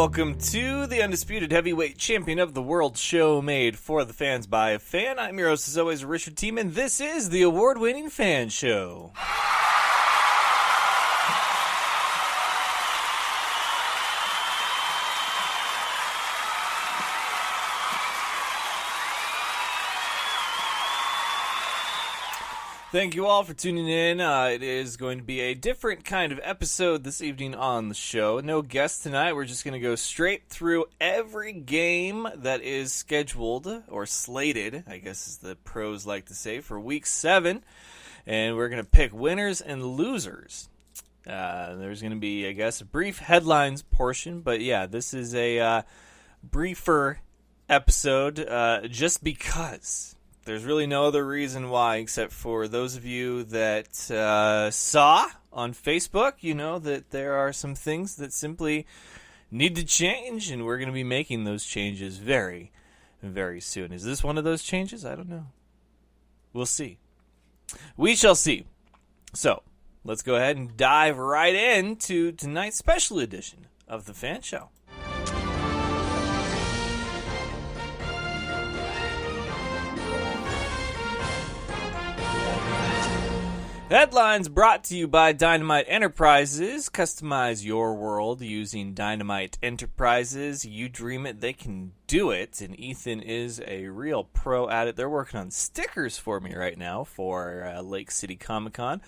welcome to the undisputed heavyweight champion of the world show made for the fans by a fan. I'm your host, as always, Richard Tiemann. This is the award-winning Fan Show. Thank you all for tuning in. It is going to be a different kind of episode this evening on the show. No guests tonight. We're just going to go straight through every game that is scheduled, or slated, I guess as the pros like to say, for Week 7. And we're going to pick winners and losers. There's going to be, I guess, a brief headlines portion. But yeah, this is a briefer episode just because. There's really no other reason why, except for those of you that saw on Facebook, you know that there are some things that simply need to change, and we're going to be making those changes very, very soon. Is this one of those changes? I don't know. We'll see. We shall see. So, let's go ahead and dive right into tonight's special edition of the Fan Show. Headlines brought to you by Dynamite Enterprises. Customize your world using Dynamite Enterprises. You dream it, they can do it. And Ethan is a real pro at it. They're working on stickers for me right now for Lake City Comic Con. In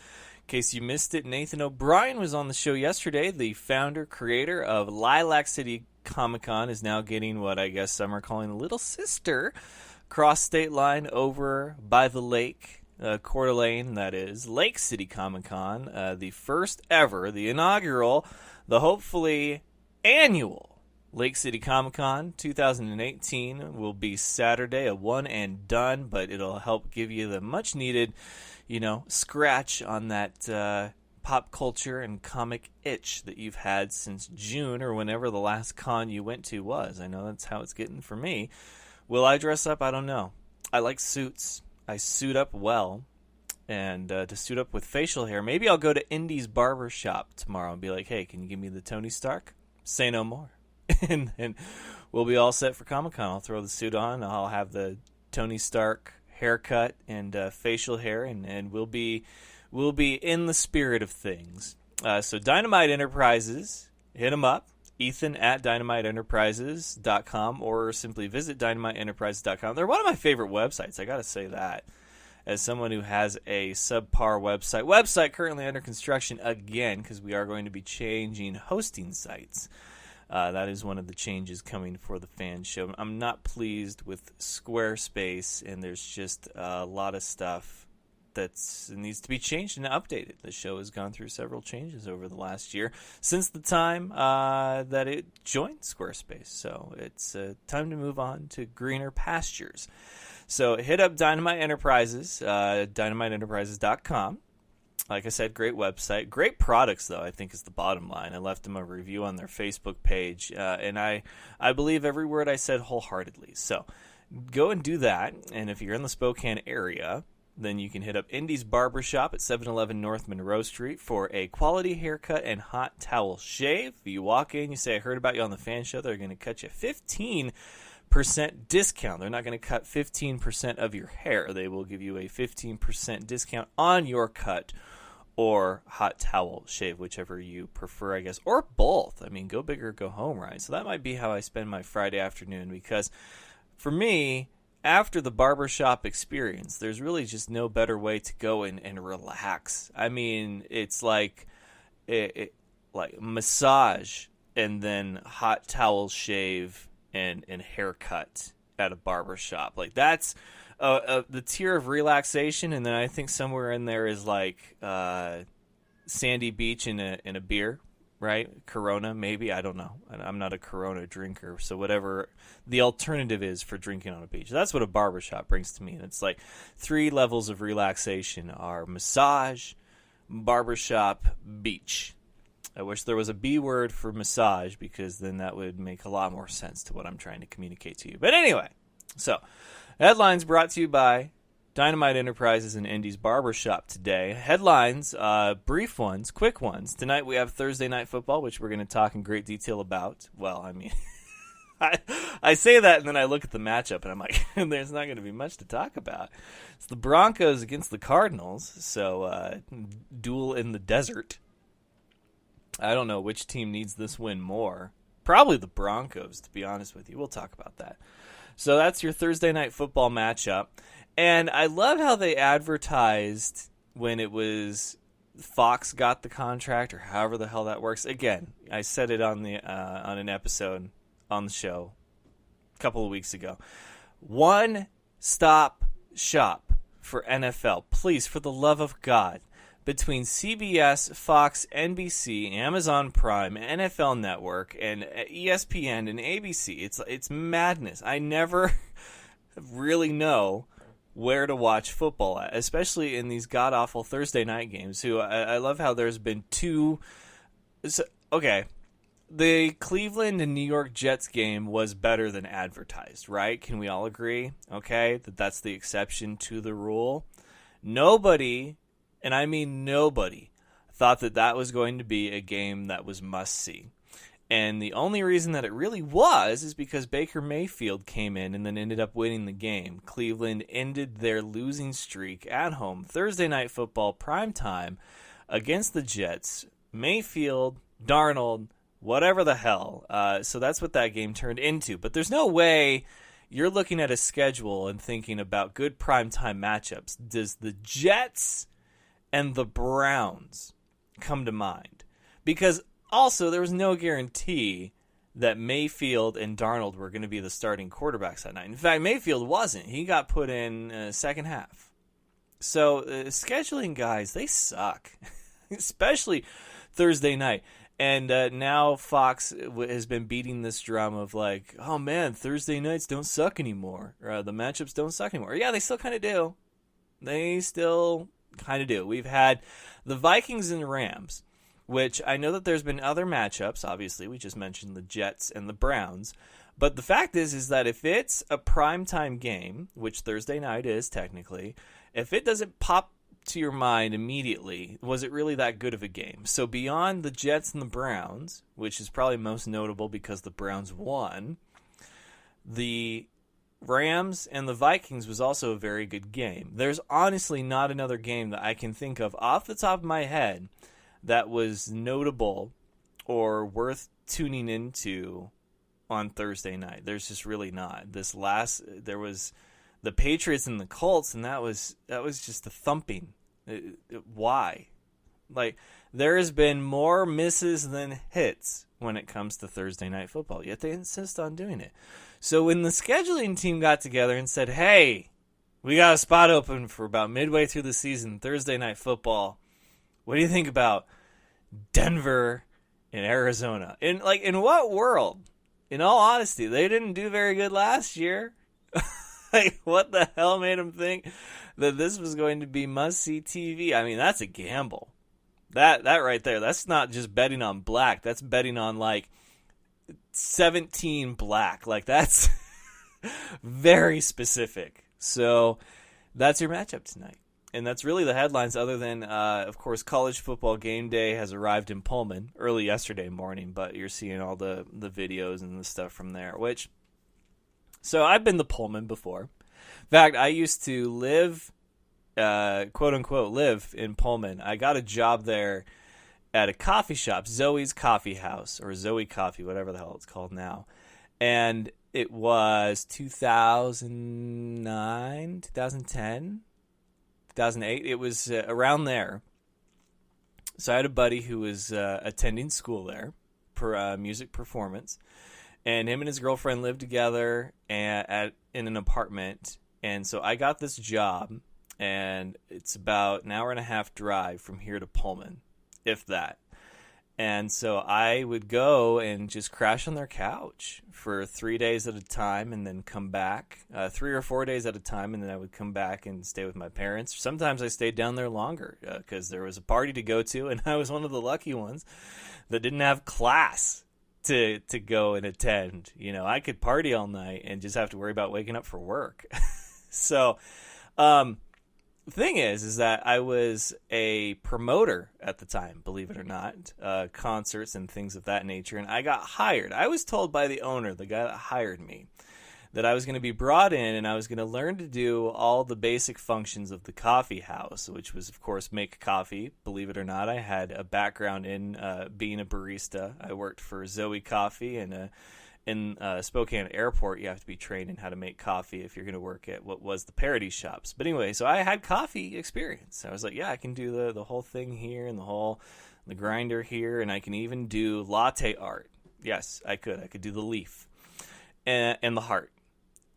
case you missed it, Nathan O'Brien was on the show yesterday. The founder, creator of Lilac City Comic Con is now getting what I guess some are calling a little sister cross state line over by the lake. Coeur d'Alene, that is, Lake City Comic Con, the first ever, the inaugural, the hopefully annual Lake City Comic Con 2018 will be Saturday, a one and done, but it'll help give you the much needed, scratch on that pop culture and comic itch that you've had since June or whenever the last con you went to was. I know that's how it's getting for me. Will I dress up? I don't know. I like suits. I suit up well, and to suit up with facial hair, maybe I'll go to Indy's barber shop tomorrow and be like, hey, can you give me the Tony Stark? Say no more. and we'll be all set for Comic-Con. I'll throw the suit on. I'll have the Tony Stark haircut and facial hair, and we'll be in the spirit of things. So Dynamite Enterprises, hit them up. Ethan at dynamiteenterprises.com, or simply visit dynamiteenterprises.com. They're one of my favorite websites, I gotta say that. As someone who has a subpar website currently under construction again, because we are going to be changing hosting sites. That is one of the changes coming for the Fan Show. I'm not pleased with Squarespace, and there's just a lot of stuff that needs to be changed and updated. The show has gone through several changes over the last year since the time that it joined Squarespace. So it's time to move on to greener pastures. So hit up Dynamite Enterprises, dynamiteenterprises.com. Like I said, great website. Great products, though, I think is the bottom line. I left them a review on their Facebook page, and I believe every word I said wholeheartedly. So go and do that. And if you're in the Spokane area, then you can hit up Indy's Barbershop at 711 North Monroe Street for a quality haircut and hot towel shave. If you walk in, you say, I heard about you on the Fan Show, they're going to cut you 15% discount. They're not going to cut 15% of your hair. They will give you a 15% discount on your cut or hot towel shave, whichever you prefer, I guess, or both. I mean, go big or go home, right? So that might be how I spend my Friday afternoon, because for me, after the barbershop experience, there's really just no better way to go and relax. I mean, it's like massage and then hot towel shave and haircut at a barbershop. Like, that's the tier of relaxation. And then I think somewhere in there is like sandy beach in a beer. Right? Corona, maybe. I don't know. I'm not a Corona drinker, so whatever the alternative is for drinking on a beach. That's what a barbershop brings to me. And it's like 3 levels of relaxation are massage, barbershop, beach. I wish there was a B word for massage, because then that would make a lot more sense to what I'm trying to communicate to you. But anyway, so headlines brought to you by Dynamite Enterprises and Indy's Barbershop today. Headlines, brief ones, quick ones. Tonight we have Thursday Night Football, which we're going to talk in great detail about. Well, I mean, I say that and then I look at the matchup and I'm like, there's not going to be much to talk about. It's the Broncos against the Cardinals, so duel in the desert. I don't know which team needs this win more. Probably the Broncos, to be honest with you. We'll talk about that. So that's your Thursday Night Football matchup. And I love how they advertised when it was Fox got the contract or however the hell that works. Again, I said it on an episode on the show a couple of weeks ago. One-stop shop for NFL. Please, for the love of God. Between CBS, Fox, NBC, Amazon Prime, NFL Network, and ESPN and ABC, it's madness. I never really know where to watch football at, especially in these god-awful Thursday night games. I love how there's been two. Okay, the Cleveland and New York Jets game was better than advertised, right? Can we all agree? Okay, that's the exception to the rule. Nobody, and I mean nobody, thought that was going to be a game that was must-see. And the only reason that it really was is because Baker Mayfield came in and then ended up winning the game. Cleveland ended their losing streak at home. Thursday Night Football primetime against the Jets. Mayfield, Darnold, whatever the hell. So that's what that game turned into. But there's no way you're looking at a schedule and thinking about good primetime matchups. Does the Jets and the Browns come to mind? Because also, there was no guarantee that Mayfield and Darnold were going to be the starting quarterbacks that night. In fact, Mayfield wasn't. He got put in second half. So scheduling guys, they suck, especially Thursday night. And now Fox has been beating this drum of like, oh man, Thursday nights don't suck anymore. Or, the matchups don't suck anymore. Yeah, they still kind of do. They still kind of do. We've had the Vikings and Rams, which I know that there's been other matchups. Obviously, we just mentioned the Jets and the Browns. But the fact is that if it's a primetime game, which Thursday night is technically, if it doesn't pop to your mind immediately, was it really that good of a game? So beyond the Jets and the Browns, which is probably most notable because the Browns won, the Rams and the Vikings was also a very good game. There's honestly not another game that I can think of off the top of my head that was notable or worth tuning into on Thursday night. There's just really not. There was the Patriots and the Colts, and that was just a thumping. Why? Like, there has been more misses than hits when it comes to Thursday night football, yet they insist on doing it. So when the scheduling team got together and said, hey, we got a spot open for about midway through the season, Thursday night football, what do you think about Denver and Arizona? In what world? In all honesty, they didn't do very good last year. Like, what the hell made them think that this was going to be must-see TV? I mean, that's a gamble. That right there, that's not just betting on black. That's betting on, like, 17 black. Like, that's very specific. So that's your matchup tonight. And that's really the headlines, other than, of course, College Football Game Day has arrived in Pullman early yesterday morning, but you're seeing all the videos and the stuff from there, which... So I've been to Pullman before. In fact, I used to live, quote-unquote, live in Pullman. I got a job there at a coffee shop, Zoe's Coffee House, or Zoe Coffee, whatever the hell it's called now. And it was 2009, 2010, 2008. It was around there. So I had a buddy who was attending school there for music performance. And him and his girlfriend lived together in an apartment. And so I got this job, and it's about an hour and a half drive from here to Pullman, if that. And so I would go and just crash on their couch for 3 days at a time and then come back, 3 or 4 days at a time, and then I would come back and stay with my parents. Sometimes I stayed down there longer because there was a party to go to, and I was one of the lucky ones that didn't have class to go and attend. You know, I could party all night and just have to worry about waking up for work. So the thing is that I was a promoter at the time, believe it or not, concerts and things of that nature, and I got hired. I was told by the owner, the guy that hired me, that I was going to be brought in and I was going to learn to do all the basic functions of the coffee house, which was, of course, make coffee. Believe it or not, I had a background in being a barista. I worked for Zoe Coffee, and in Spokane Airport, you have to be trained in how to make coffee if you're going to work at what was the Parody Shops. But anyway, so I had coffee experience. I was like, yeah, I can do the whole thing here and the grinder here, and I can even do latte art. Yes, I could. I could do the leaf and the heart.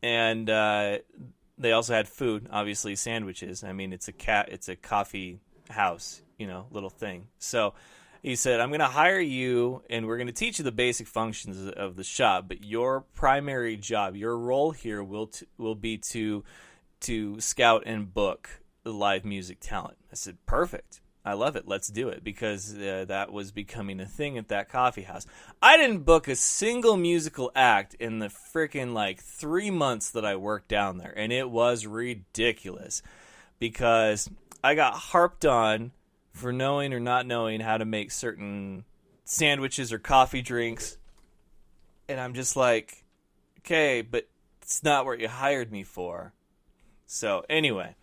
And they also had food, obviously sandwiches. I mean, it's a coffee house, little thing. So he said, I'm going to hire you, and we're going to teach you the basic functions of the shop. But your primary job, your role here will be to scout and book the live music talent. I said, perfect. I love it. Let's do it, because that was becoming a thing at that coffee house. I didn't book a single musical act in the freaking 3 months that I worked down there, and it was ridiculous because I got harped on for knowing or not knowing how to make certain sandwiches or coffee drinks, and I'm just like, okay, but it's not what you hired me for. So anyway,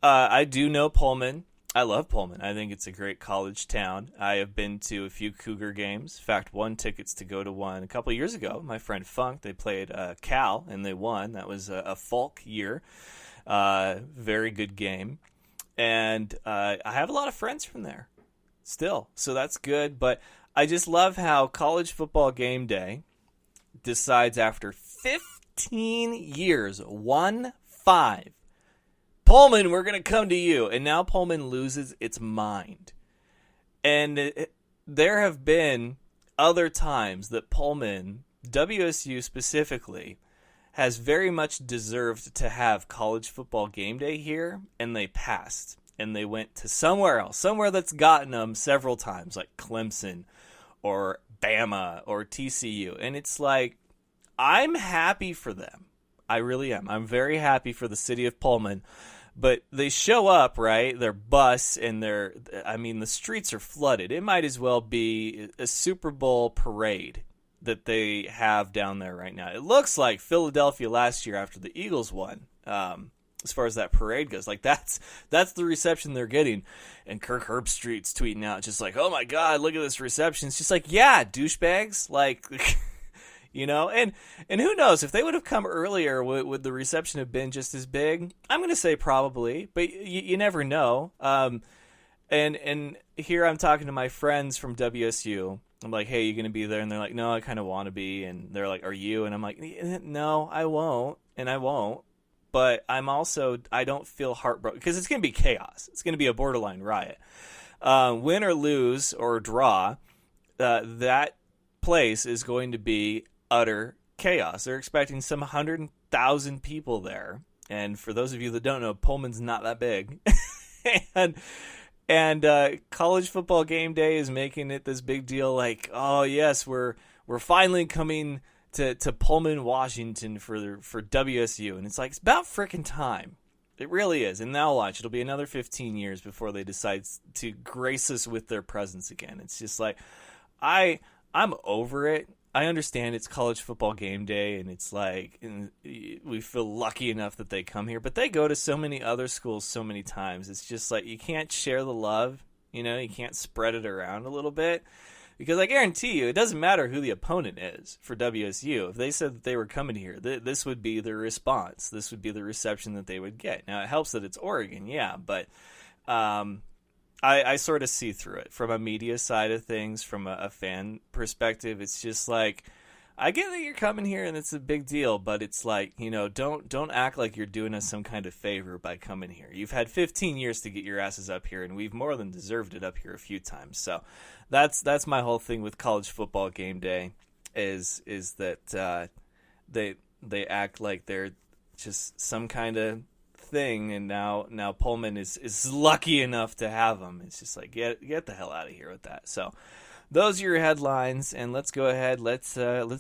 I do know Pullman. I love Pullman. I think it's a great college town. I have been to a few Cougar games. In fact, won tickets to go to one a couple of years ago. My friend Funk, they played Cal, and they won. That was a folk year. Very good game. And I have a lot of friends from there still, so that's good. But I just love how College Football Game Day decides after 15 years, 1-5, Pullman, we're going to come to you. And now Pullman loses its mind. And there have been other times that Pullman, WSU specifically, has very much deserved to have College Football Game Day here, and they passed. And they went to somewhere else, somewhere that's gotten them several times, like Clemson or Bama or TCU. And it's like, I'm happy for them. I really am. I'm very happy for the city of Pullman. But they show up, right? Their bus and the streets are flooded. It might as well be a Super Bowl parade that they have down there right now. It looks like Philadelphia last year after the Eagles won, as far as that parade goes. Like, that's the reception they're getting. And Kirk Herbstreit's tweeting out just like, oh my God, look at this reception. It's just like, yeah, douchebags. Like, and who knows, if they would have come earlier, would the reception have been just as big? I'm going to say probably, but you never know. And here I'm talking to my friends from WSU. I'm like, hey, you going to be there? And they're like, no, I kind of want to be. And they're like, are you? And I'm like, no, I won't. And I won't. But I don't feel heartbroken because it's going to be chaos. It's going to be a borderline riot. Win or lose or draw, that place is going to be utter chaos. They're expecting some 100,000 people there. And for those of you that don't know, Pullman's not that big. and College Football Game Day is making it this big deal, like, oh yes, we're finally coming to Pullman, Washington for WSU. And it's like, it's about frickin' time. It really is. And now watch, it'll be another 15 years before they decide to grace us with their presence again. It's just like, I'm over it. I understand it's College Football Game Day, and it's like, and we feel lucky enough that they come here, but they go to so many other schools so many times. It's just like, you can't share the love, you can't spread it around a little bit, because I guarantee you, it doesn't matter who the opponent is for WSU. If they said that they were coming here, this would be their response. This would be the reception that they would get. Now, it helps that it's Oregon, yeah, but I sort of see through it from a media side of things, from a fan perspective. It's just like, I get that you're coming here and it's a big deal, but it's like, don't act like you're doing us some kind of favor by coming here. You've had 15 years to get your asses up here, and we've more than deserved it up here a few times. So that's my whole thing with College Football Game Day is that they act like they're just some kind of thing, and now Pullman is lucky enough to have them. It's just like, get the hell out of here with that. So those are your headlines, and let's go ahead. Let's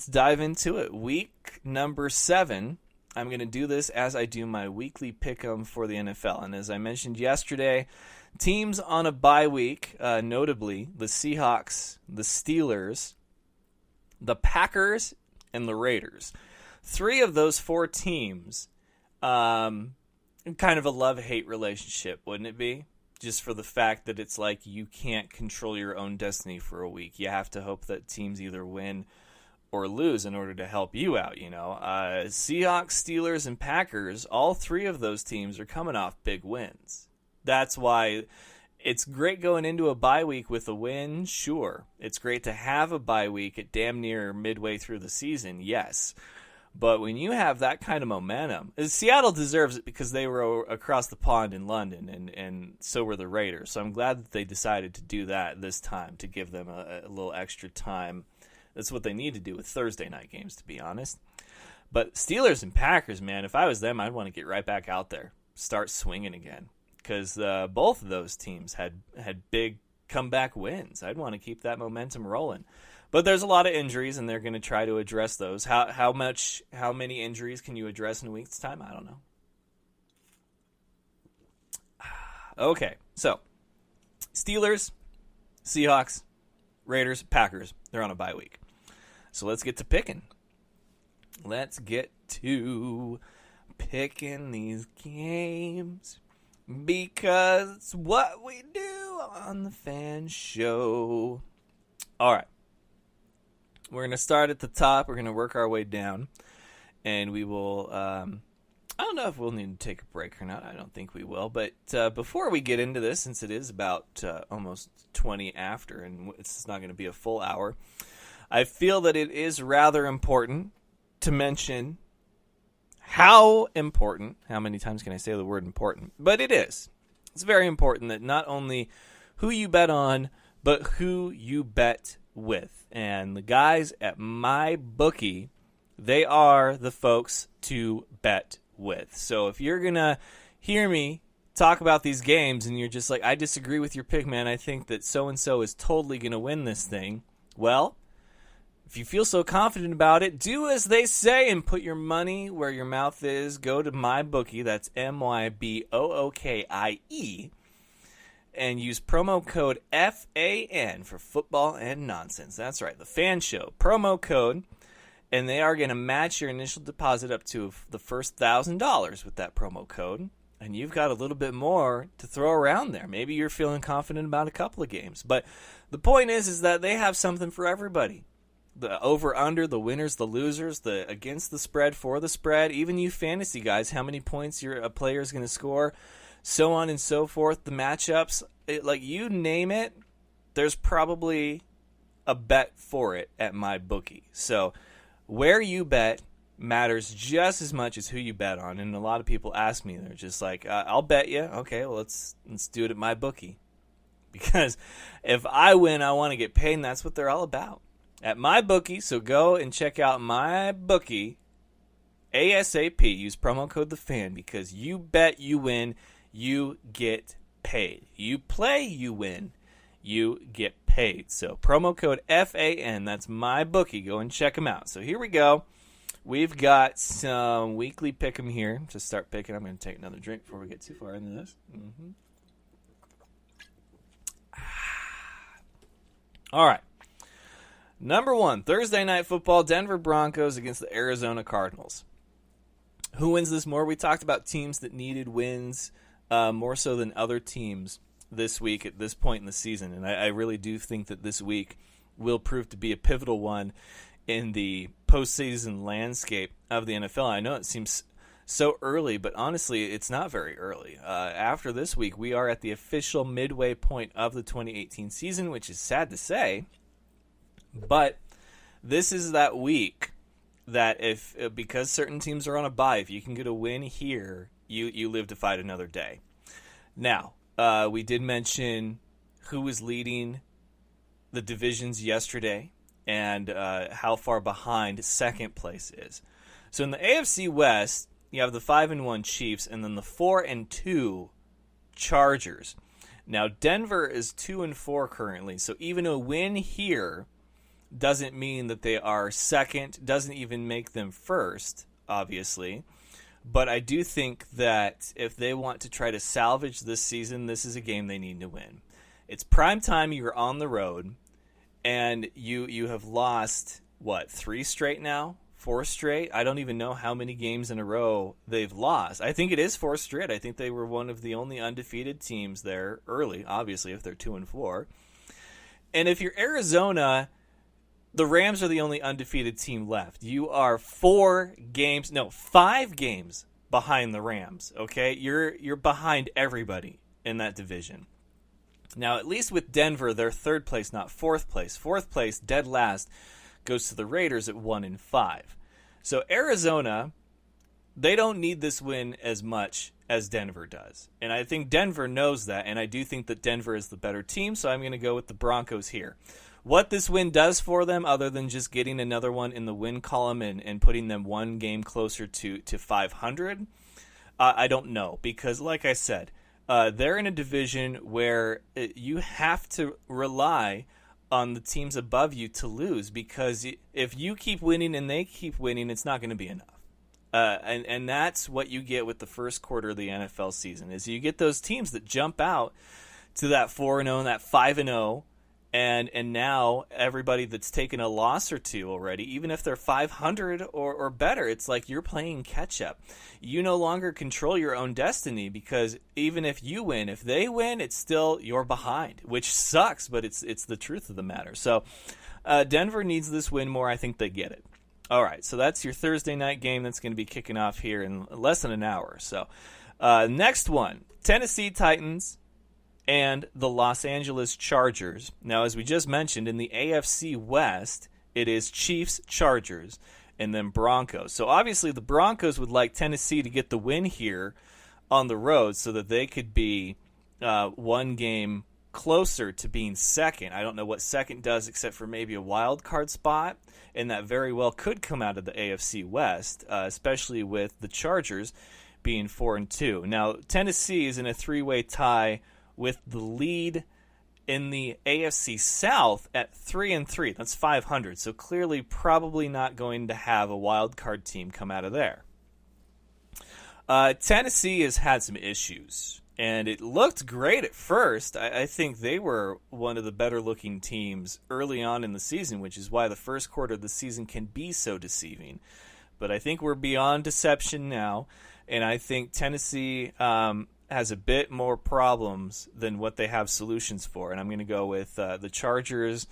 dive into it. Week number 7 I'm going to do this as I do my weekly pick'em for the NFL. And as I mentioned yesterday, teams on a bye week, notably the Seahawks, the Steelers, the Packers, and the Raiders. 3 of those 4 teams, kind of a love-hate relationship, wouldn't it be? Just for the fact that it's like you can't control your own destiny for a week. You have to hope that teams either win or lose in order to help you out, Seahawks, Steelers, and Packers, all 3 of those teams are coming off big wins. That's why it's great going into a bye week with a win, sure. It's great to have a bye week at damn near midway through the season, yes. But when you have that kind of momentum, Seattle deserves it because they were across the pond in London, and so were the Raiders. So I'm glad that they decided to do that this time, to give them a little extra time. That's what they need to do with Thursday night games, to be honest. But Steelers and Packers, man, if I was them, I'd want to get right back out there, start swinging again, because both of those teams had big comeback wins. I'd want to keep that momentum rolling. But there's a lot of injuries, and they're going to try to address those. How many injuries can you address in a week's time? I don't know. Okay, so Steelers, Seahawks, Raiders, Packers, they're on a bye week. So let's get to picking. Let's get to picking these games, because it's what we do on the F.A.N show. All right. We're going to start at the top. We're going to work our way down. And we will, I don't know if we'll need to take a break or not. I don't think we will. But before we get into this, since it is about almost 20 after, and it's not going to be a full hour, I feel that it is rather important to mention how important, how many times can I say the word important? But it is. It's very important that not only who you bet on, but who you bet with. And the guys at my bookie, they are the folks to bet with. So if you're going to hear me talk about these games and you're just like, I disagree with your pick, man, I think that so-and-so is totally going to win this thing, well, if you feel so confident about it, do as they say and put your money where your mouth is. Go to my bookie, that's MYBOOKIE, and use promo code F.A.N for football and nonsense. That's right, the F.A.N show. Promo code, and they are going to match your initial deposit up to the first $1,000 with that promo code. And you've got a little bit more to throw around there. Maybe you're feeling confident about a couple of games. But the point is that they have something for everybody. The over-under, the winners, the losers, the against the spread, for the spread, even you fantasy guys, how many points a player is going to score, so on and so forth, the matchups, like you name it, there's probably a bet for it at my bookie. So where you bet matters just as much as who you bet on. And a lot of people ask me, they're just like, I'll bet you. Okay, well, let's do it at my bookie. Because if I win, I want to get paid, and that's what they're all about. At my bookie, so go and check out my bookie ASAP. Use promo code TheFan, because you bet, you win, you get paid. You play, you win, you get paid. So promo code FAN, that's my bookie. Go and check them out. So here we go. We've got some weekly pick 'em here to start picking. I'm going to take another drink before we get too far into this. All right. Number 1, Thursday Night Football, Denver Broncos against the Arizona Cardinals. Who wins this more? We talked about teams that needed wins more so than other teams this week at this point in the season. And I really do think that this week will prove to be a pivotal one in the postseason landscape of the NFL. I know it seems so early, but honestly, it's not very early. After this week, we are at the official midway point of the 2018 season, which is sad to say. But this is that week that because certain teams are on a bye, if you can get a win here, you live to fight another day. Now, we did mention who was leading the divisions yesterday and how far behind second place is. So in the AFC West, you have the 5-1 Chiefs and then the 4-2 Chargers. Now, Denver is 2-4 currently, so even a win here doesn't mean that they are second, doesn't even make them first, obviously. But I do think that if they want to try to salvage this season, this is a game they need to win. It's prime time. You're on the road, and you have lost, what, 3 straight now? 4 straight? I don't even know how many games in a row they've lost. I think it is 4 straight. I think they were one of the only undefeated teams there early, obviously, if they're 2-4. And if you're Arizona, the Rams are the only undefeated team left. You are 5 games behind the Rams, okay? You're behind everybody in that division. Now, at least with Denver, they're 3rd place, not 4th place. 4th place, dead last, goes to the Raiders at 1-5. So Arizona, they don't need this win as much as Denver does. And I think Denver knows that, and I do think that Denver is the better team, so I'm going to go with the Broncos here. What this win does for them, other than just getting another one in the win column and putting them 1 game closer to 500, I don't know. Because, like I said, they're in a division where you have to rely on the teams above you to lose, because if you keep winning and they keep winning, it's not going to be enough. And that's what you get with the first quarter of the NFL season, is you get those teams that jump out to that 4-0 and that 5-0, and now everybody that's taken a loss or two already, even if they're 500 or better, it's like you're playing catch-up. You no longer control your own destiny, because even if you win, if they win, it's still you're behind, which sucks, but it's the truth of the matter. So Denver needs this win more. I think they get it. All right, so that's your Thursday night game that's going to be kicking off here in less than an hour. So next one, Tennessee Titans and the Los Angeles Chargers. Now, as we just mentioned, in the AFC West, it is Chiefs, Chargers, and then Broncos. So obviously the Broncos would like Tennessee to get the win here on the road so that they could be 1 game closer to being second. I don't know what second does except for maybe a wild card spot, and that very well could come out of the AFC West, especially with the Chargers being 4-2. Now, Tennessee is in a 3-way tie with the lead in the AFC South at 3-3. That's 500. So clearly probably not going to have a wild card team come out of there. Tennessee has had some issues, and it looked great at first. I think they were one of the better looking teams early on in the season, which is why the first quarter of the season can be so deceiving. But I think we're beyond deception now, and I think Tennessee has a bit more problems than what they have solutions for. And I'm going to go with the Chargers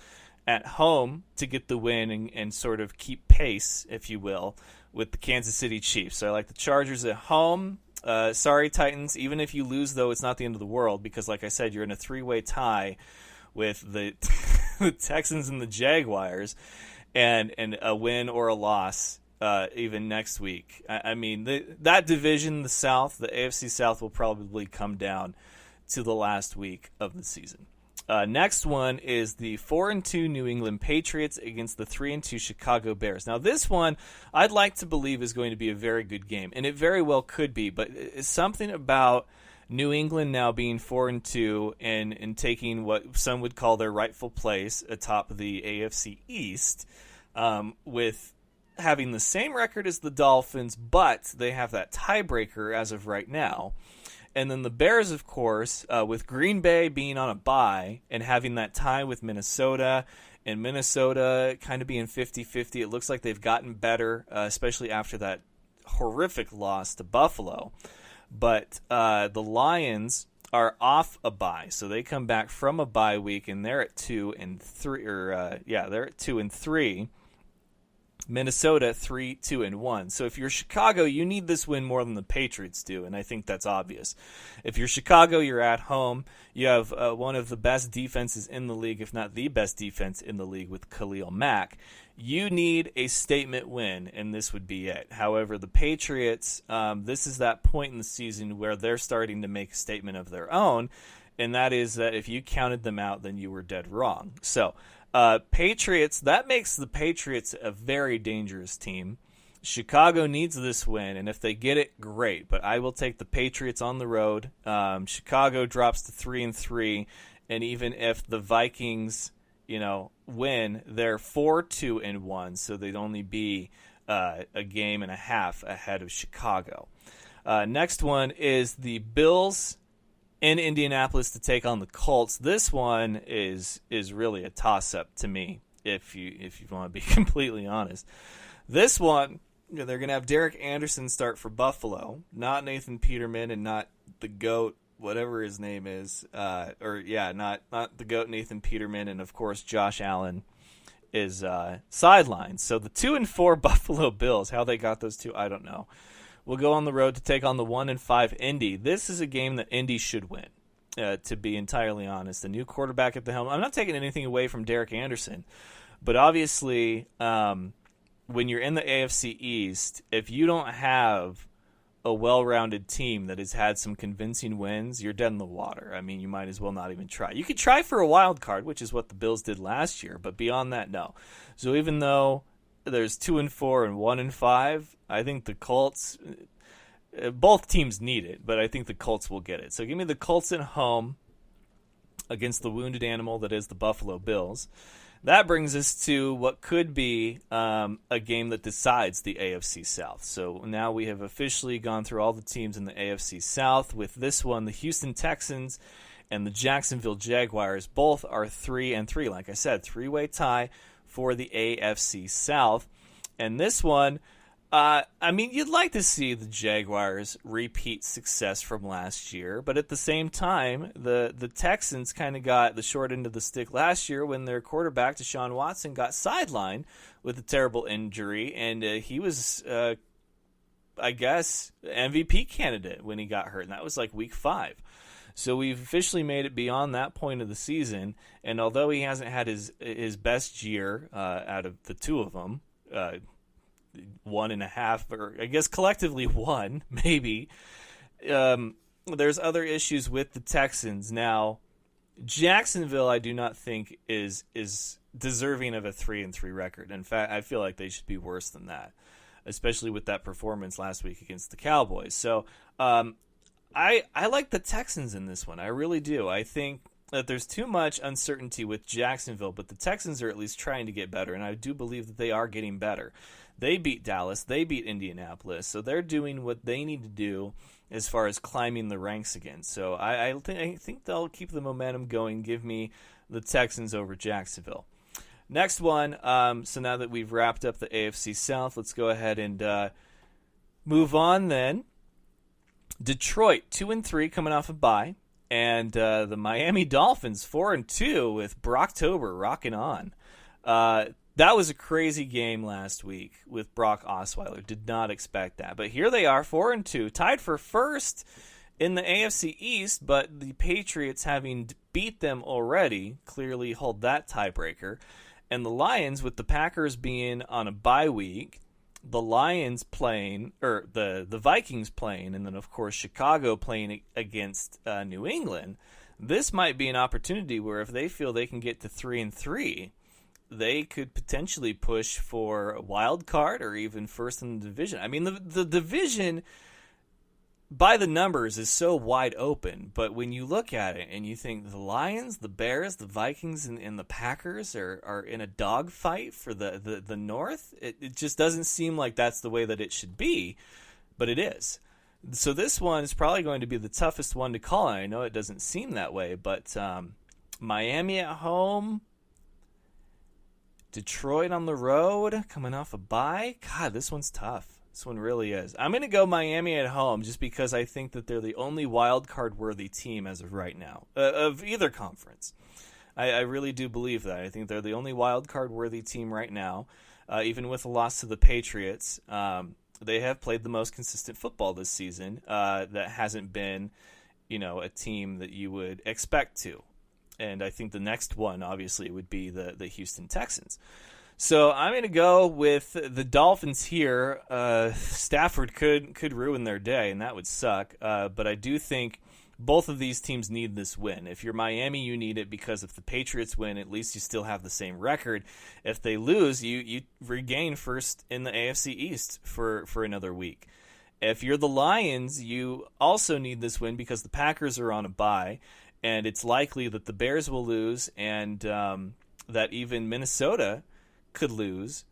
at home to get the win and sort of keep pace, if you will, with the Kansas City Chiefs. So I like the Chargers at home. Sorry, Titans. Even if you lose, though, it's not the end of the world, because, like I said, you're in a 3-way tie with the the Texans and the Jaguars, and a win or a loss even next week. I mean, that division, the South, the AFC South, will probably come down to the last week of the season. Next one is the 4-2 New England Patriots against the 3-2 Chicago Bears. Now, this one I'd like to believe is going to be a very good game, and it very well could be, but it's something about New England now being 4-2 and taking what some would call their rightful place atop the AFC East, with having the same record as the Dolphins, but they have that tiebreaker as of right now. And then the Bears, of course, with Green Bay being on a bye and having that tie with Minnesota, and Minnesota kind of being 50-50, it looks like they've gotten better, especially after that horrific loss to Buffalo. But the Lions are off a bye, so they come back from a bye week, and they're at 2-3. They're at 2-3. Minnesota 3-2-1. So if you're Chicago, you need this win more than the Patriots do, and I think that's obvious. If you're Chicago, you're at home. You have one of the best defenses in the league, if not the best defense in the league, with Khalil Mack. You need a statement win, and this would be it. However, the Patriots, this is that point in the season where they're starting to make a statement of their own, and that is that if you counted them out, then you were dead wrong. So Patriots, that makes the Patriots a very dangerous team. Chicago needs this win, and if they get it, great. But I will take the Patriots on the road. Chicago drops to 3-3, and even if the Vikings, win, they're 4-2-1, so they'd only be a game and a half ahead of Chicago. Next one is the Bills in Indianapolis to take on the Colts. This one is really a toss-up to me, if you want to be completely honest. This one, they're going to have Derek Anderson start for Buffalo, not Nathan Peterman and not the GOAT, whatever his name is. Not the GOAT Nathan Peterman, and of course Josh Allen is sidelined. So the 2-4 Buffalo Bills, how they got those two, I don't know. We'll go on the road to take on the 1-5 Indy. This is a game that Indy should win, to be entirely honest. The new quarterback at the helm. I'm not taking anything away from Derek Anderson, but obviously when you're in the AFC East, if you don't have a well-rounded team that has had some convincing wins, you're dead in the water. I mean, you might as well not even try. You could try for a wild card, which is what the Bills did last year, but beyond that, no. So even though there's 2-4 and 1-5, I think the Colts, both teams need it, but I think the Colts will get it. So give me the Colts at home against the wounded animal that is the Buffalo Bills. That brings us to what could be a game that decides the AFC South. So now we have officially gone through all the teams in the AFC South. With this one, the Houston Texans and the Jacksonville Jaguars both are 3-3. Like I said, three-way tie for the AFC South. And this one, you'd like to see the Jaguars repeat success from last year, but at the same time, the Texans kind of got the short end of the stick last year when their quarterback, Deshaun Watson, got sidelined with a terrible injury, and he was, MVP candidate when he got hurt, and that was like week 5. So we've officially made it beyond that point of the season, and although he hasn't had his best year out of the two of them, 1.5, or I guess collectively 1, maybe, there's other issues with the Texans. Now, Jacksonville, I do not think is deserving of a 3-3 record. In fact, I feel like they should be worse than that, especially with that performance last week against the Cowboys. So, I like the Texans in this one. I really do. I think that there's too much uncertainty with Jacksonville, but the Texans are at least trying to get better, and I do believe that they are getting better. They beat Dallas. They beat Indianapolis. So they're doing what they need to do as far as climbing the ranks again. So I think they'll keep the momentum going. Give me the Texans over Jacksonville. Next one, so now that we've wrapped up the AFC South, let's go ahead and move on then. Detroit, 2-3, coming off a bye. And the Miami Dolphins, 4-2, with Brocktober rocking on. That was a crazy game last week with Brock Osweiler. Did not expect that. But here they are, 4-2, tied for first in the AFC East, but the Patriots, having beat them already, clearly hold that tiebreaker. And the Lions, with the Packers being on a bye week, the Lions playing, or the Vikings playing, and then, of course, Chicago playing against New England, this might be an opportunity where if they feel they can get to 3-3, they could potentially push for a wild card or even first in the division. I mean, the division, by the numbers, is so wide open, but when you look at it and you think the Lions, the Bears, the Vikings, and the Packers are in a dogfight for the North, it just doesn't seem like that's the way that it should be, but it is. So this one is probably going to be the toughest one to call, and I know it doesn't seem that way, but Miami at home, Detroit on the road, coming off a bye. God, this one's tough. This one really is. I'm going to go Miami at home just because I think that they're the only wild card worthy team as of right now, of either conference. I really do believe that. I think they're the only wild card worthy team right now, even with a loss to the Patriots. They have played the most consistent football this season. That hasn't been, a team that you would expect to. And I think the next one, obviously, would be the Houston Texans. So I'm going to go with the Dolphins here. Stafford could ruin their day, and that would suck. But I do think both of these teams need this win. If you're Miami, you need it because if the Patriots win, at least you still have the same record. If they lose, you regain first in the AFC East for another week. If you're the Lions, you also need this win because the Packers are on a bye, and it's likely that the Bears will lose and that even Minnesota could lose.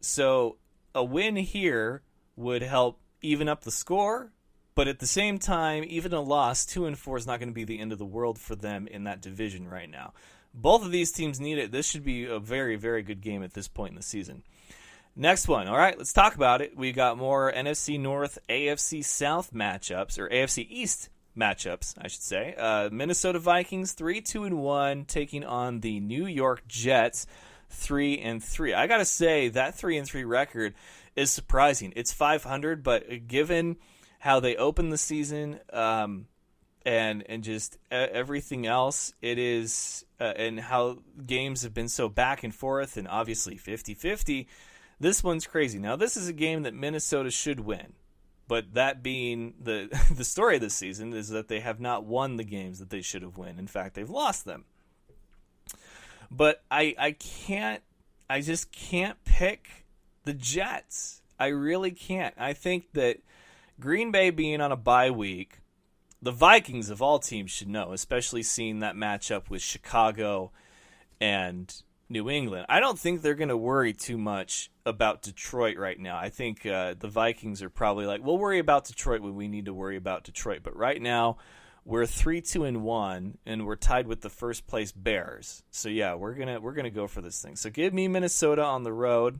So a win here would help even up the score, but at the same time, even a loss, 2-4 is not going to be the end of the world for them in that division right now. Both of these teams need it. This should be a very, very good game at this point in the season. Next one. All right, let's talk about it. We got more NFC North, AFC South matchups, or AFC East matchups, I should say. Minnesota Vikings 3-2-1 taking on the New York Jets 3-3. I gotta say that 3-3 record is surprising. It's 500, but given how they opened the season and just everything else, it is and how games have been so back and forth and obviously 50-50. This one's crazy. Now, this is a game that Minnesota should win. But that being the story of this season is that they have not won the games that they should have won. In fact, they've lost them. But I just can't pick the Jets. I really can't. I think that Green Bay being on a bye week, the Vikings of all teams should know, especially seeing that matchup with Chicago and New England. I don't think they're going to worry too much about Detroit right now. I think the Vikings are probably like, we'll worry about Detroit when we need to worry about Detroit. But right now, we're 3-2-1, and we're tied with the first place Bears. So yeah, we're gonna go for this thing. So give me Minnesota on the road.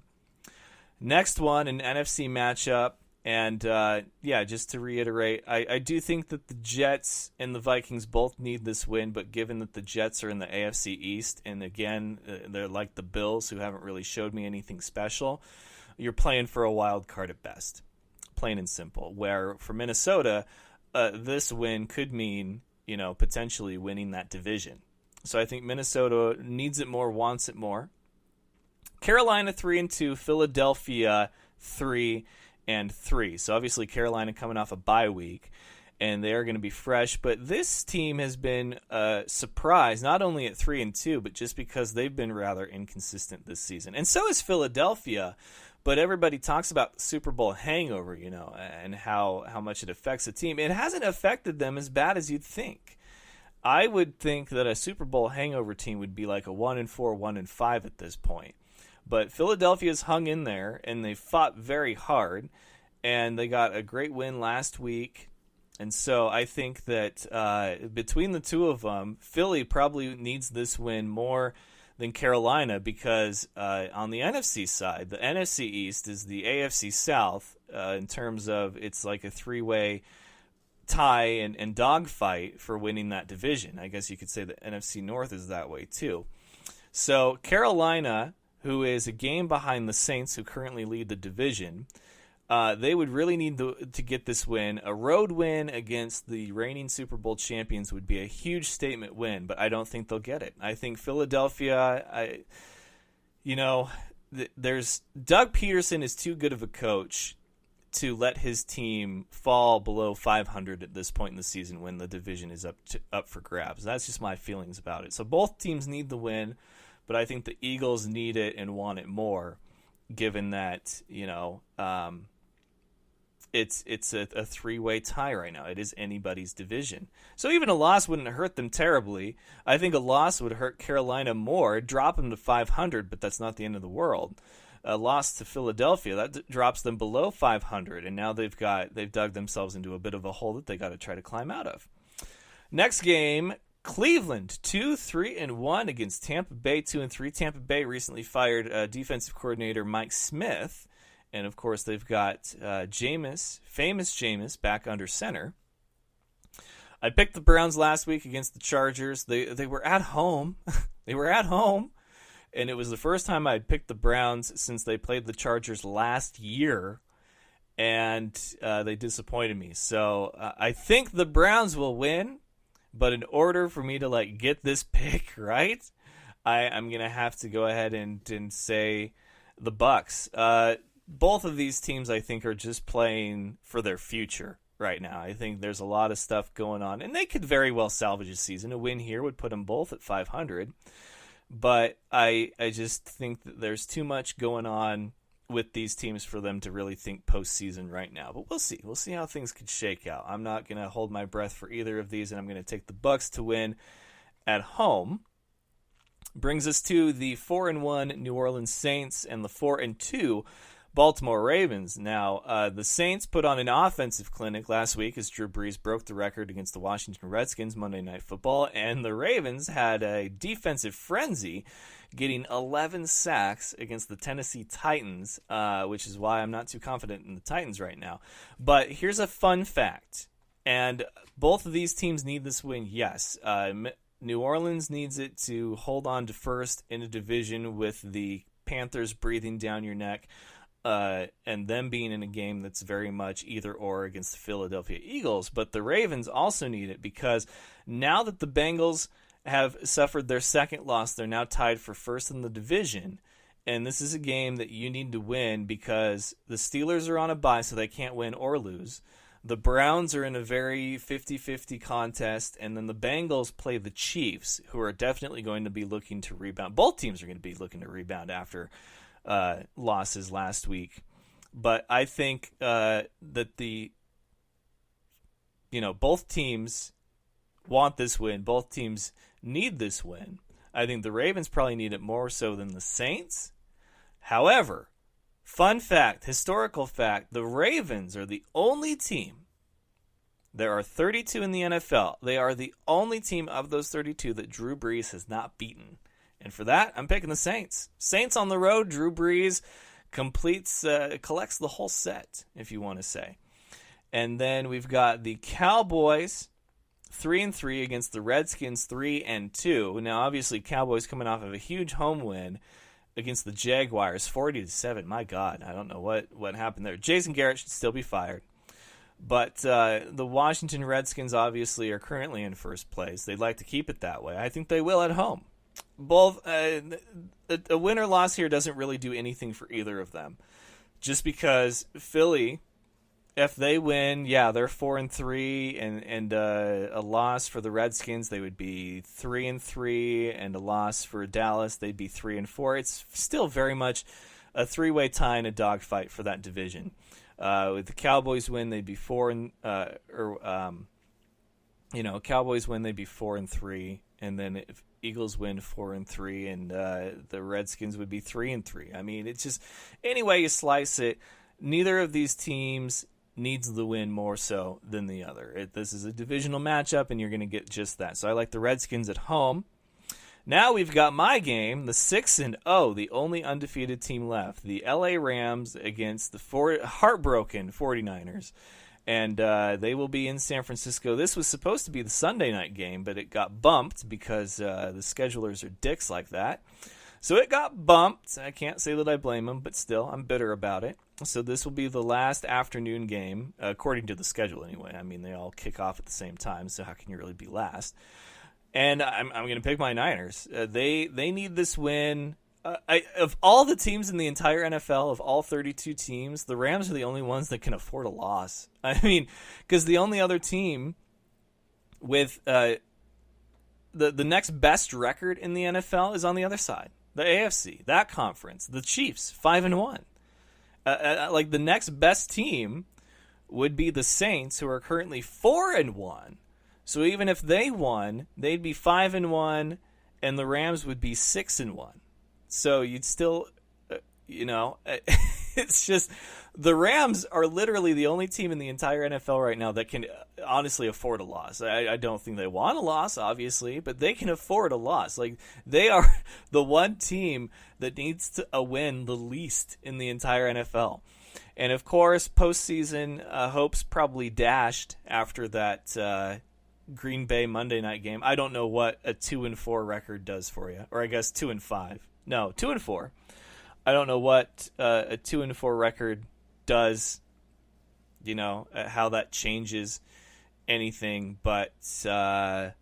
Next one, an NFC matchup. And, just to reiterate, I do think that the Jets and the Vikings both need this win, but given that the Jets are in the AFC East, and again, they're like the Bills who haven't really showed me anything special, you're playing for a wild card at best, plain and simple, where for Minnesota, this win could mean, potentially winning that division. So I think Minnesota needs it more, wants it more. Carolina 3-2, Philadelphia 3-3. So obviously Carolina coming off a bye week, and they're going to be fresh. But this team has been surprised, not only at 3-2, but just because they've been rather inconsistent this season. And so is Philadelphia. But everybody talks about the Super Bowl hangover, and how much it affects the team. It hasn't affected them as bad as you'd think. I would think that a Super Bowl hangover team would be like a 1-4, 1-5 at this point. But Philadelphia's hung in there, and they fought very hard, and they got a great win last week. And so I think that between the two of them, Philly probably needs this win more than Carolina because on the NFC side, the NFC East is the AFC South in terms of it's like a three-way tie and dogfight for winning that division. I guess you could say the NFC North is that way too. So Carolina, who is a game behind the Saints, who currently lead the division, they would really need to get this win. A road win against the reigning Super Bowl champions would be a huge statement win, but I don't think they'll get it. I think Philadelphia, there's Doug Peterson is too good of a coach to let his team fall below 500 at this point in the season when the division is up for grabs. That's just my feelings about it. So both teams need the win. But I think the Eagles need it and want it more, given that it's a three-way tie right now. It is anybody's division, so even a loss wouldn't hurt them terribly. I think a loss would hurt Carolina more, drop them to 500, but that's not the end of the world. A loss to Philadelphia that drops them below 500, and now they've dug themselves into a bit of a hole that they got to try to climb out of. Next game. Cleveland 2-3-1 against Tampa Bay 2-3. Tampa Bay recently fired defensive coordinator Mike Smith, and of course they've got famous Jameis, back under center. I picked the Browns last week against the Chargers. They were at home. They were at home, and it was the first time I'd picked the Browns since they played the Chargers last year, and they disappointed me. So I think the Browns will win. But in order for me to get this pick right, I'm gonna have to go ahead and say the Bucks. Both of these teams, I think, are just playing for their future right now. I think there's a lot of stuff going on, and they could very well salvage a season. A win here would put them both at 500. But I just think that there's too much going on with these teams for them to really think postseason right now. But we'll see. We'll see how things could shake out. I'm not going to hold my breath for either of these, and I'm going to take the Bucks to win at home. Brings us to the 4-1 New Orleans Saints and the 4-2 Baltimore Ravens. Now, the Saints put on an offensive clinic last week as Drew Brees broke the record against the Washington Redskins Monday Night Football, and the Ravens had a defensive frenzy, getting 11 sacks against the Tennessee Titans, which is why I'm not too confident in the Titans right now. But here's a fun fact, and both of these teams need this win, yes. New Orleans needs it to hold on to first in a division with the Panthers breathing down your neck, and them being in a game that's very much either or against the Philadelphia Eagles. But the Ravens also need it because now that the Bengals have suffered their second loss, they're now tied for first in the division. And this is a game that you need to win because the Steelers are on a bye, so they can't win or lose. The Browns are in a very 50-50 contest, and then the Bengals play the Chiefs, who are definitely going to be looking to rebound. Both teams are going to be looking to rebound after losses last week. But I think that both teams want this win. Both teams need this win. I think the Ravens probably need it more so than the Saints. However, fun fact, historical fact, the Ravens are the only team. There are 32 in the NFL. They are the only team of those 32 that Drew Brees has not beaten. And for that, I'm picking the Saints. Saints on the road, Drew Brees collects the whole set, if you want to say. And then we've got the Cowboys 3-3 against the Redskins 3-2. Now, obviously, Cowboys coming off of a huge home win against the Jaguars, 40-7. My God, I don't know what happened there. Jason Garrett should still be fired. But the Washington Redskins obviously are currently in first place. They'd like to keep it that way. I think they will at home. Both a win or loss here doesn't really do anything for either of them. Just because Philly, if they win, yeah, they're 4-3, and a loss for the Redskins, they would be 3-3, and a loss for Dallas, they'd be 3-4. It's still very much a three-way tie and a dogfight for that division. With the Cowboys win, they'd be Cowboys win, they'd be 4-3, and then if Eagles win 4-3, and the Redskins would be 3-3. I mean, it's just any way you slice it, neither of these teams needs the win more so than the other. This is a divisional matchup, and you're going to get just that. So I like the Redskins at home. Now we've got my game, the 6-0, the only undefeated team left, the LA Rams against the heartbroken 49ers. And they will be in San Francisco. This was supposed to be the Sunday night game, but it got bumped because the schedulers are dicks like that. So it got bumped. I can't say that I blame them, but still, I'm bitter about it. So this will be the last afternoon game, according to the schedule anyway. I mean, they all kick off at the same time, so how can you really be last? And I'm going to pick my Niners. They need this win. Of all the teams in the entire NFL, of all 32 teams, the Rams are the only ones that can afford a loss. I mean, because the only other team with the next best record in the NFL is on the other side, the AFC, that conference, the Chiefs, 5-1. Like the next best team would be the Saints, who are currently 4-1. So even if they won, they'd be 5-1, and the Rams would be 6-1. So you'd still, it's just the Rams are literally the only team in the entire NFL right now that can honestly afford a loss. I don't think they want a loss, obviously, but they can afford a loss. Like, they are the one team that needs a win the least in the entire NFL. And, of course, postseason hopes probably dashed after that Green Bay Monday night game. I don't know what a 2-4 record does for you, or I guess 2-5. No, 2-4. I don't know what a 2-4 record does, how that changes anything, but I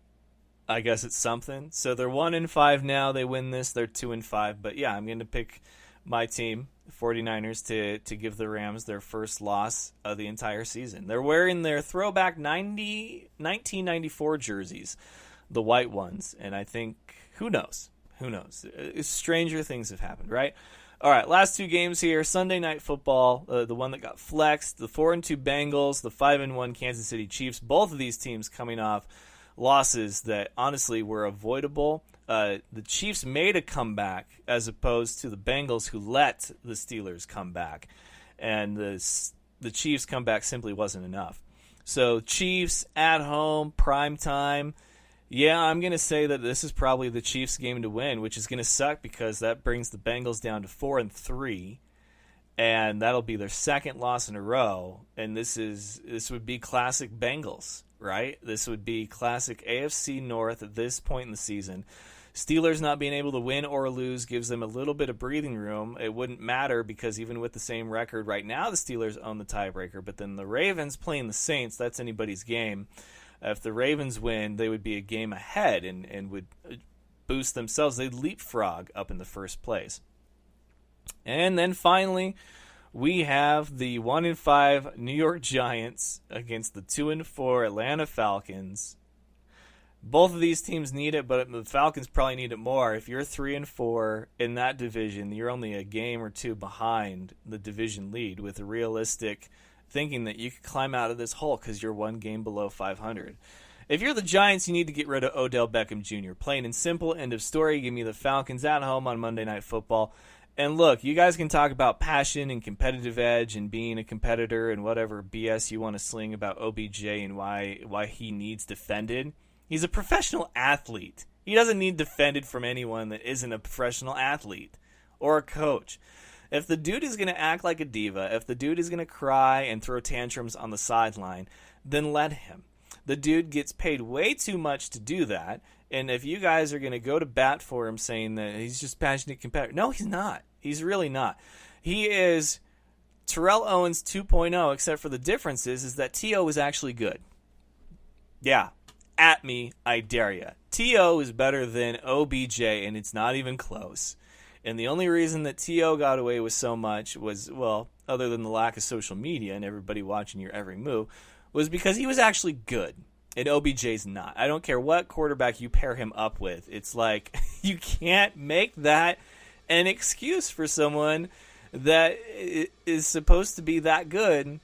guess it's something. So they're 1-5 now. They win this, they're 2-5. But yeah, I'm going to pick my team, the 49ers, to give the Rams their first loss of the entire season. They're wearing their throwback 1994 jerseys, the white ones, and I think, who knows? Who knows? Stranger things have happened, right? All right, last two games here. Sunday Night Football, the one that got flexed, the 4-2 Bengals, the 5-1 Kansas City Chiefs. Both of these teams coming off losses that honestly were avoidable. The Chiefs made a comeback as opposed to the Bengals, who let the Steelers come back. And the Chiefs' comeback simply wasn't enough. So Chiefs at home, prime time. Yeah, I'm going to say that this is probably the Chiefs' game to win, which is going to suck because that brings the Bengals down to 4-3, and that'll be their second loss in a row. And this would be classic Bengals, right? This would be classic AFC North at this point in the season. Steelers not being able to win or lose gives them a little bit of breathing room. It wouldn't matter because even with the same record right now, the Steelers own the tiebreaker. But then the Ravens playing the Saints, that's anybody's game. If the Ravens win, they would be a game ahead and would boost themselves. They'd leapfrog up in the first place. And then finally, we have the 1-5 New York Giants against the 2-4 Atlanta Falcons. Both of these teams need it, but the Falcons probably need it more. If you're 3-4 in that division, you're only a game or two behind the division lead with a realistic thinking that you could climb out of this hole because you're one game below 500. If you're the Giants, you need to get rid of Odell Beckham Jr. Plain and simple, end of story. Give me the Falcons at home on Monday Night Football. And look, you guys can talk about passion and competitive edge and being a competitor and whatever BS you want to sling about OBJ and why he needs defended. He's a professional athlete. He doesn't need defended from anyone that isn't a professional athlete or a coach. If the dude is going to act like a diva, if the dude is going to cry and throw tantrums on the sideline, then let him. The dude gets paid way too much to do that, and if you guys are going to go to bat for him saying that he's just passionate competitor, no, he's not. He's really not. He is Terrell Owens 2.0, except for the difference is that T.O. is actually good. Yeah, at me, I dare ya. T.O. is better than OBJ, and it's not even close. And the only reason that T.O. got away with so much was, well, other than the lack of social media and everybody watching your every move, was because he was actually good. And OBJ's not. I don't care what quarterback you pair him up with. It's like you can't make that an excuse for someone that is supposed to be that good,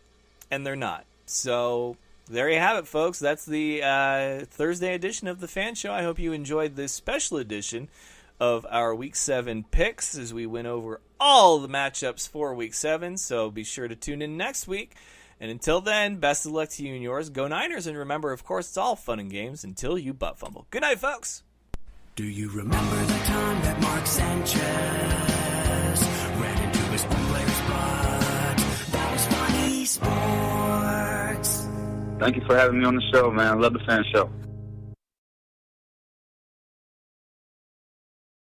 and they're not. So there you have it, folks. That's the Thursday edition of the Fan Show. I hope you enjoyed this special edition of our Week 7 picks as we went over all the matchups for Week 7. So be sure to tune in next week. And until then, best of luck to you and yours. Go Niners, and remember, of course, it's all fun and games until you butt fumble. Good night, folks. Do you remember the time that Mark Sanchez ran into his own player's blood? That was funny sports. Thank you for having me on the show, man. I love the Fan Show.